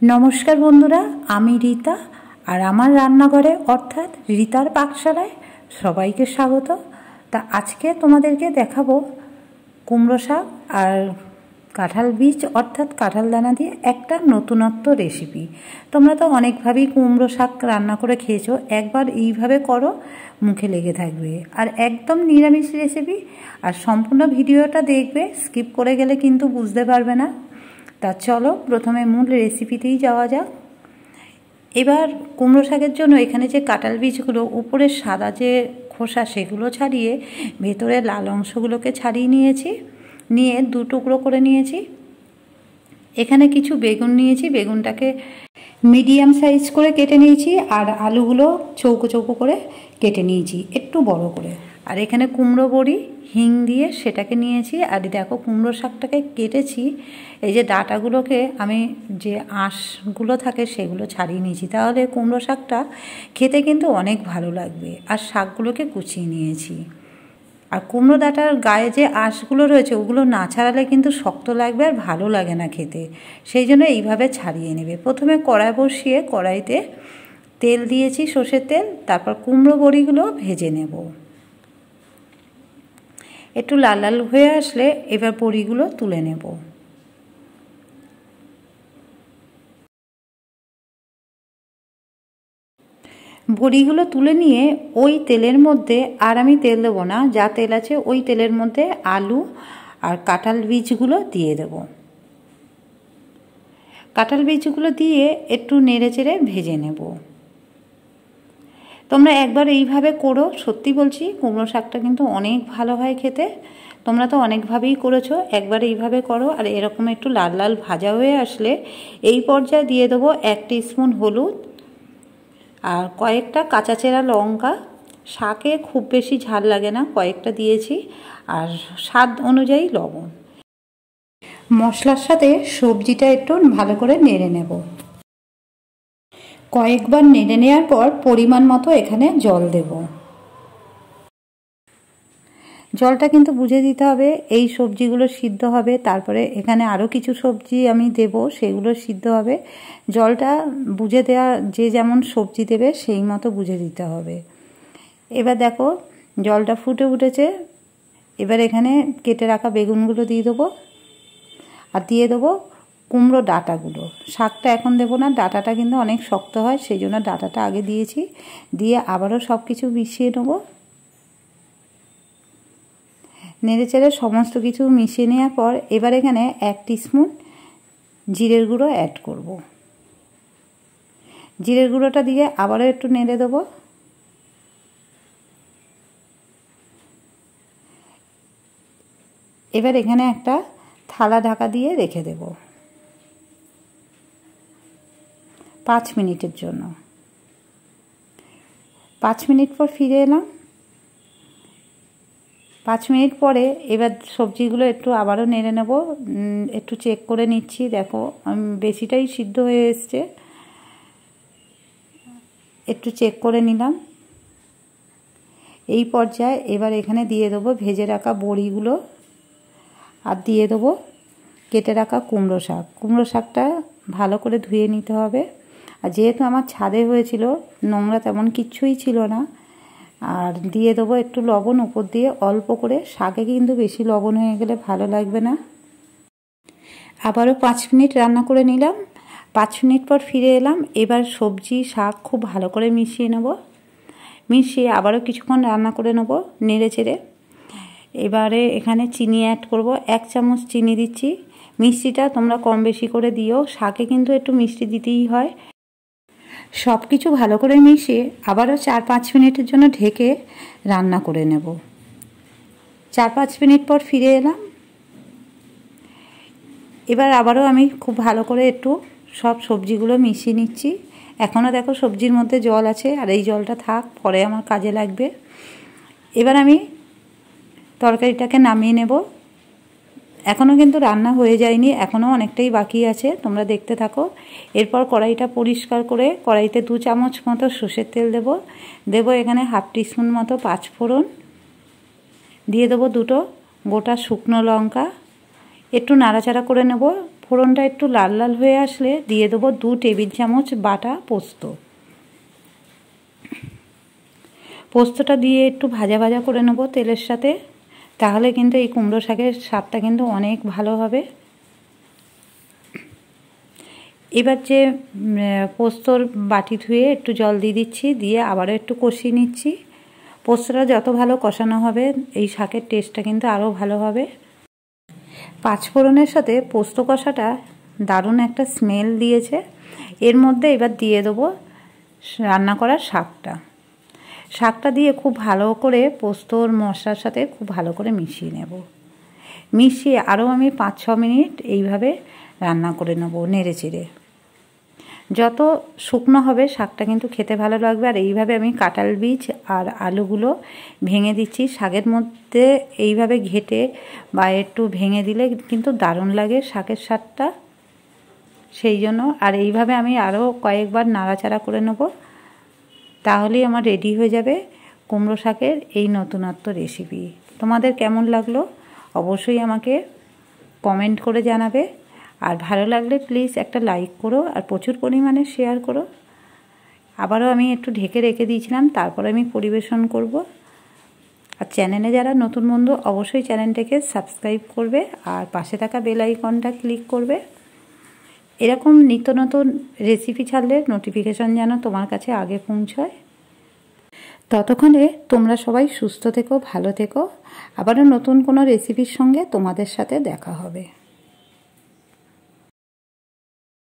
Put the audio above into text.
नमस्कार बंधुरा, आमी रीता और आमार रान्नाघरे अर्थात रीतार पाकशालाय सबाइके स्वागत। ता आजके तोमादेरके देखाबो कुमड़ो शाक और काँठाल बीज अर्थात काँठाल दाना दिए एकटा नतूनत्व रेसिपि। तोमरा तो अनेक भावेई कुमड़ो शाक रान्ना करे खेयेछो, एकबार एइभावे करो मुखे लेगे थाकबे और एकदम निरामिष रेसिपि। और सम्पूर्ण भिडियोटा देखबे, स्किप करे गेले किन्तु बुझते पारबे ना। ता चलो प्रथमे मूल रेसिपितेई जावा जाक। एबार कुमड़ो शाकेर जोन्नो एखाने जे काँठाल बीजगुलो उपरे सादा जे खोसा सेगुलो छाड़िए भेतरे लाल अंशगुलोके छाड़िए नियेछि, निये दु टुकरो करे नियेछि। एखाने किछु बेगुन नियेछि, बेगुनटाके मिडियाम साइज करे केटे नियेछि और आलुगुलो चौको चौको करे केटे नियेछि एकटु बड़ो करे। और एखाने कुमड़ो बड़ी हिंग दिए सेटाके नियेछि। और देखो कुमड़ो शाकटाके केटेछि, এই যে ডাটাগুলোকে আমি যে আঁশগুলো থাকে সেগুলো ছাড়িয়ে নিয়েছি, তাহলে কুমড়ো শাকটা খেতে কিন্তু অনেক ভালো লাগবে। আর শাকগুলোকে কুচিয়ে নিয়েছি। আর কুমড়ো ডাটার গায়ে যে আঁশগুলো রয়েছে ওগুলো না ছাড়ালে কিন্তু শক্ত লাগবে আর ভালো লাগে না খেতে, সেই জন্য এইভাবে ছাড়িয়ে নেবে। প্রথমে কড়াই বসিয়ে কড়াইতে তেল দিয়েছি, সর্ষের তেল, তারপর কুমড়ো বড়িগুলো ভেজে নেব। একটু লাল লাল হয়ে আসলে এবার বড়িগুলো তুলে নেব। বড়িগুলো তুলে নিয়ে ওই তেলের মধ্যে, আর আমি তেল দেবো না, যা তেল আছে ওই তেলের মধ্যে আলু আর কাঁঠাল বীজগুলো দিয়ে দেব। কাঁঠাল বীজগুলো দিয়ে একটু নেড়ে চেড়ে ভেজে নেব। তোমরা একবার এইভাবে করো, সত্যি বলছি কুমড়ো শাকটা কিন্তু অনেক ভালো হয় খেতে। তোমরা তো অনেকভাবেই করেছো, একবার এইভাবে করো। আর এরকম একটু লাল লাল ভাজা হয়ে আসলে এই পর্যায়ে দিয়ে দেবো 1 টিস্পুন হলুদ আর কয়েকটা কাঁচা চেরা লঙ্কা। শাকে খুব বেশি ঝাল লাগে না, কয়েকটা দিয়েছি। আর স্বাদ অনুযায়ী লবণ। মশলার সাথে সবজিটা একটু ভালো করে নেড়ে নেব। কয়েকবার নেড়ে নেওয়ার পর পরিমাণ মতো এখানে জল দেব। জলটা কিন্তু বুঝে দিতে হবে, এই সবজিগুলো সিদ্ধ হবে, তারপরে এখানে আরও কিছু সবজি আমি দেব, সেগুলো সিদ্ধ হবে। জলটা বুঝে দেওয়া, যে যেমন সবজি দেবে সেই মতো বুঝে দিতে হবে। এবার দেখো জলটা ফুটে উঠেছে। এবার এখানে কেটে রাখা বেগুনগুলো দিয়ে দেবো আর দিয়ে দেবো কুমড়ো ডাঁটাগুলো। শাকটা এখন দেবো না, ডাঁটাটা কিন্তু অনেক শক্ত হয়, সেই জন্য ডাঁটাটা আগে দিয়েছি। দিয়ে আবারও সব কিছু মিশিয়ে নেবো। নেড়ে চেড়ে সমস্ত কিছু মিশিয়ে নেওয়ার পর এবার এখানে 1 টিস্পুন জিরের গুঁড়ো অ্যাড করব। জিরের গুঁড়োটা দিয়ে আবারও একটু নেড়ে দেবো। এবার এখানে একটা থালা ঢাকা দিয়ে রেখে দেব 5 মিনিটের জন্য। 5 মিনিট পর ফিরে এলাম। 5 মিনিট পরে এবার সবজিগুলো একটু আবারও নেড়ে নেব। একটু চেক করে নিচ্ছি, দেখো বেশিটাই সিদ্ধ হয়ে এসছে, একটু চেক করে নিলাম। এই পর্যায়ে এবার এখানে দিয়ে দেবো ভেজে রাখা বড়িগুলো আর দিয়ে দেবো কেটে রাখা কুমড়ো শাক। কুমড়ো শাকটা ভালো করে ধুয়ে নিতে হবে। আর যেহেতু আমার ছাদে হয়েছিল, নোংরা তেমন কিচ্ছুই ছিল না। আর দিয়ে দেবো একটু লবণ উপর দিয়ে অল্প করে, শাকে কিন্তু বেশি লবণ হয়ে গেলে ভালো লাগবে না। আবারও 5 মিনিট রান্না করে নিলাম। 5 মিনিট পর ফিরে এলাম। এবার সবজি শাক খুব ভালো করে মিশিয়ে নেব। মিশিয়ে আবারও কিছুক্ষণ রান্না করে নেব নেড়ে চেড়ে। এবারে এখানে চিনি অ্যাড করব, 1 চামচ চিনি দিচ্ছি। মিষ্টিটা তোমরা কম বেশি করে দিও, শাকে কিন্তু একটু মিষ্টি দিতেই হয়। সব কিছু ভালো করে মিশিয়ে আবারও 4-5 মিনিটের জন্য ঢেকে রান্না করে নেব। 4-5 মিনিট পর ফিরে এলাম। এবার আবারও আমি খুব ভালো করে একটু সব সবজিগুলো মিশিয়ে নিচ্ছি। এখনও দেখো সবজির মধ্যে জল আছে, আর এই জলটা থাক, পরে আমার কাজে লাগবে। এবার আমি তরকারিটাকে নামিয়ে নেব। এখনও কিন্তু রান্না হয়ে যায়নি, এখনও অনেকটাই বাকি আছে, তোমরা দেখতে থাকো। এরপর কড়াইটা পরিষ্কার করে কড়াইতে 2 চামচ মতো সর্ষের তেল দেব এখানে 1/2 টিস্পুন মতো 5 ফোড়ন, দিয়ে দেবো 2টো গোটা শুকনো লঙ্কা, একটু নাড়াচাড়া করে নেব। ফোড়নটা একটু লাল লাল হয়ে আসলে দিয়ে দেবো 2 টেবিল চামচ বাটা পোস্ত। পোস্তটা দিয়ে একটু ভাজা ভাজা করে নেব তেলের সাথে, তাহলে কিন্তু এই কুমড়ো শাকের স্বাদটা কিন্তু অনেক ভালো হবে। এবার যে পোস্তর বাটি ধুয়ে একটু জল দিয়ে দিচ্ছি, দিয়ে আবারও একটু কষিয়ে নিচ্ছি। পোস্তটা যত ভালো কষানো হবে এই শাকের টেস্টটা কিন্তু আরও ভালো হবে। 5 ফোড়নের সাথে পোস্ত কষাটা দারুণ একটা স্মেল দিয়েছে। এর মধ্যে এবার দিয়ে দেবো রান্না করা শাকটা দিয়ে খুব ভালো করে পোস্তর মশলার সাথে খুব ভালো করে মিশিয়ে নেব। মিশিয়ে আরও আমি 5-6 মিনিট এইভাবে রান্না করে নেব নেড়ে চেড়ে। যত শুকনো হবে শাকটা কিন্তু খেতে ভালো লাগবে। আর এইভাবে আমি কাঁঠাল বীজ আর আলুগুলো ভেঙে দিচ্ছি শাকের মধ্যে, এইভাবে ঘেটে বা একটু ভেঙে দিলে কিন্তু দারুণ লাগে শাকের স্বাদটা, সেই জন্য। আর এইভাবে আমি আরও কয়েকবার নাড়াচাড়া করে নেব, তাহলেই আমার রেডি হয়ে যাবে কুমড়ো শাকের এই নতুনত্ব রেসিপি। তোমাদের কেমন লাগলো অবশ্যই আমাকে কমেন্ট করে জানাবে। আর ভালো লাগলে প্লিজ একটা লাইক করো আর প্রচুর পরিমাণে শেয়ার করো। আবারও আমি একটু ঢেকে রেখে দিয়েছিলাম, তারপরে আমি পরিবেশন করব। আর চ্যানেলে যারা নতুন বন্ধু অবশ্যই চ্যানেলটাকে সাবস্ক্রাইব করবে আর পাশে থাকা বেল আইকনটা ক্লিক করবে। এরকম নিত্য নতুন রেসিপি ছাড়লে নোটিফিকেশন যেন তোমার কাছে আগে পৌঁছয়। ততক্ষণে তোমরা সবাই সুস্থ থেকো, ভালো থেকো। আবারও নতুন কোনো রেসিপির সঙ্গে তোমাদের সাথে দেখা হবে।